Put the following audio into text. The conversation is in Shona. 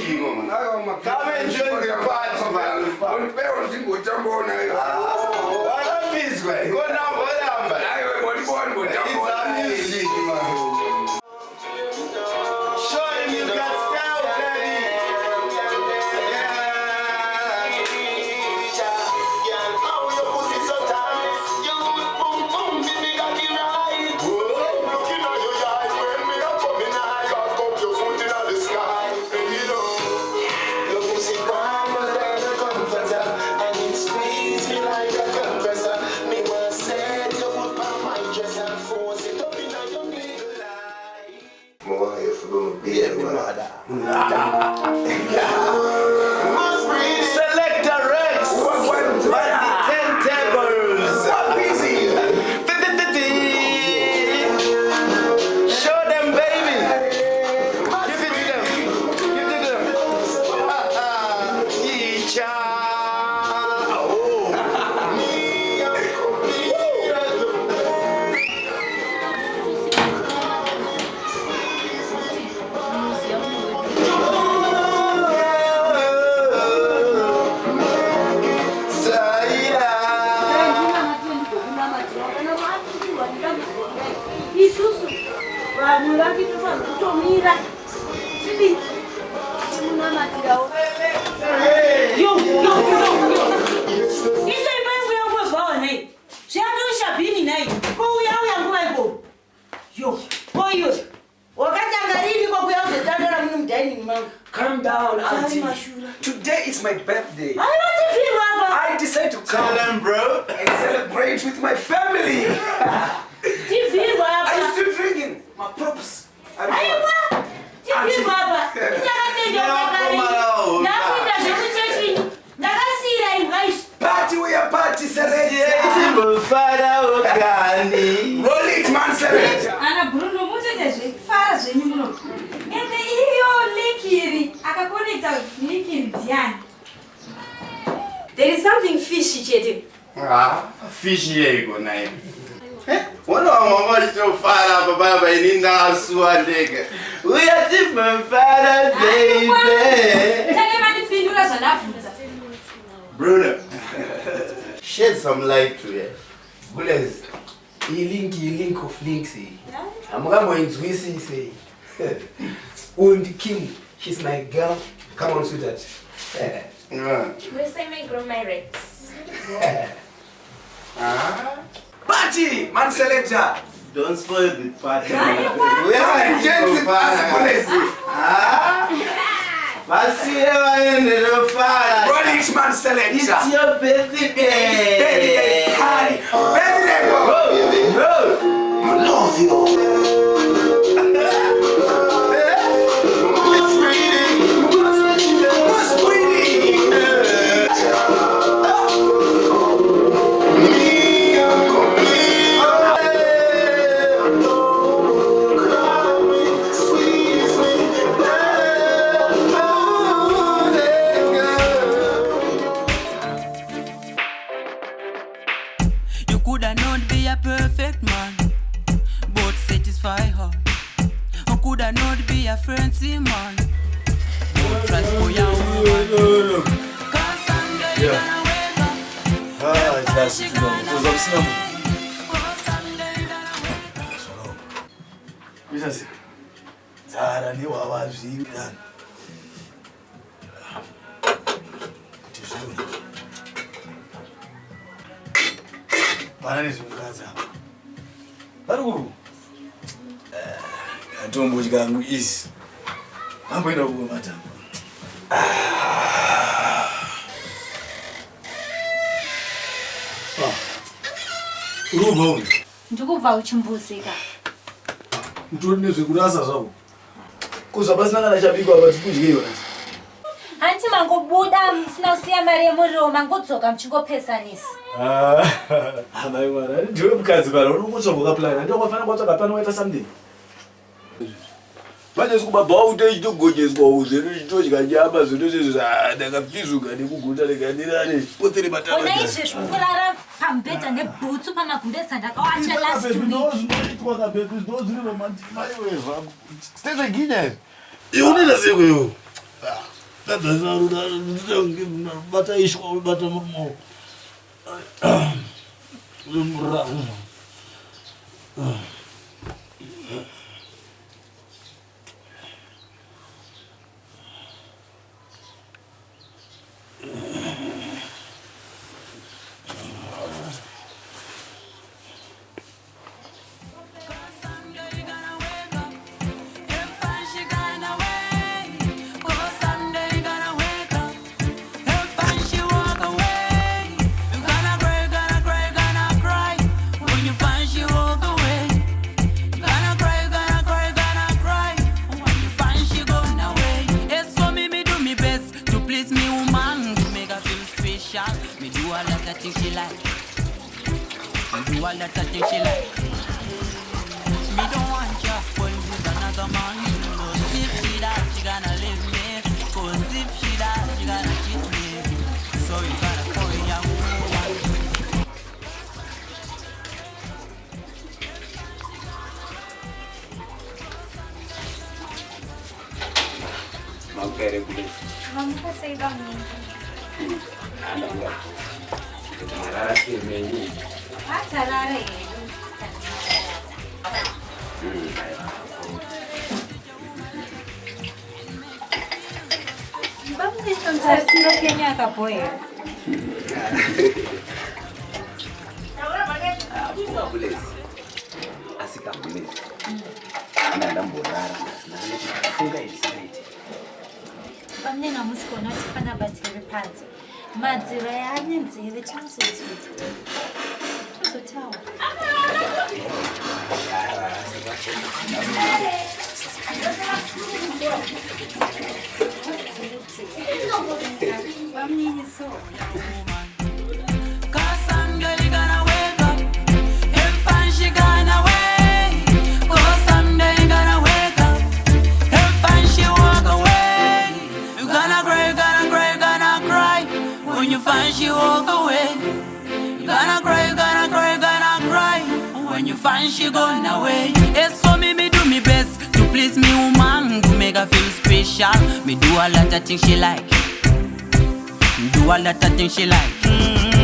Come and join the party, man. Go now, show him you got style, baby. Selector Rex, man, 10 tables. Show them, baby. Give it to them. Give it to them. Calm down, auntie. Today is my birthday. I decided to come them, bro, and celebrate with my family. I'm still drinking. My props. Party, we are party, celebrate. Roll it, man, celebrate. Ana Bruno, fala zvenyuno. Ende iyo likiri akakonekta likiri Diane. There is something fishy chete. Fishy ego na hivi. Wana mama litofala baba ininda suandeke. We are different father baby. Tell me pindura zanafunza. Bruno. Shed some light to it. Bullet. Link of links. I'm going to say. Und Kim, she's my girl. Come on, sweetheart. Where's my Bruno and Rex? Party, man selector. Don't spoil the party. We are dancing as police. Roll it, man selector. It's your birthday. Birthday party. Birthday bro. I love you. Perfect man, but satisfy her. How could I not be a fancy man? But trust for your woman. Cause someday you're gonna wake up. That's it. Zara ni wawazira. Bana nizungaza. Baruru. Atombo chikangu isi. Mambo ina kuwa matambo. Urugo. Ndikubva uchimbuzika. Mtori nezvekurasa zvavo. Kuza pasina kana chabikwa apa tikudye yona. Anti mangobuda musina kusiya mari yemuriwo mangodzoka muchingopesanisa. Amai mwana, ndiwe mukadzi kana uri kutsvaka plan. Ndio kwafanira kwatsvaka plan waita something. Manje sikubabva ute chitogonjeswa uzvero chitodya nyama zvino zvezvo ndakafizuka nekuguta rekandirane potere matama. Ona izvezvo kurara pambedha nebhutsu pamagumbeza ndakawacha last week. Zvinoitwa kabhebhi ndozviri romantic mai wezvangu. Stezveginya. Iwe unoita seiko iwe? bata ishwa bata mo. Me do all that I think she like. Me do all that I think she like. Me don't want just spoil with another man. Cause if she die, she gonna leave me. Cause if she die, she gonna cheat me. So you gotta call your woman. Mau kere please. Vamos passeio da minha. Anda buat. Marah sih menyi. Ah, carare. Vamos descansar se não tem capoeira. Buat please. Asik tak please. Anda borara. Nanti funga inside. Pane namusikona ati pana batiri panze. Madziro yaanenzeve tizotaura. Vamniso. She walk away. You gonna cry, gonna cry, gonna cry. When you find she gone away. It's for me, me do me best to please me woman, to make her feel special. Me do a lot of things she like. Do a lot of things she like.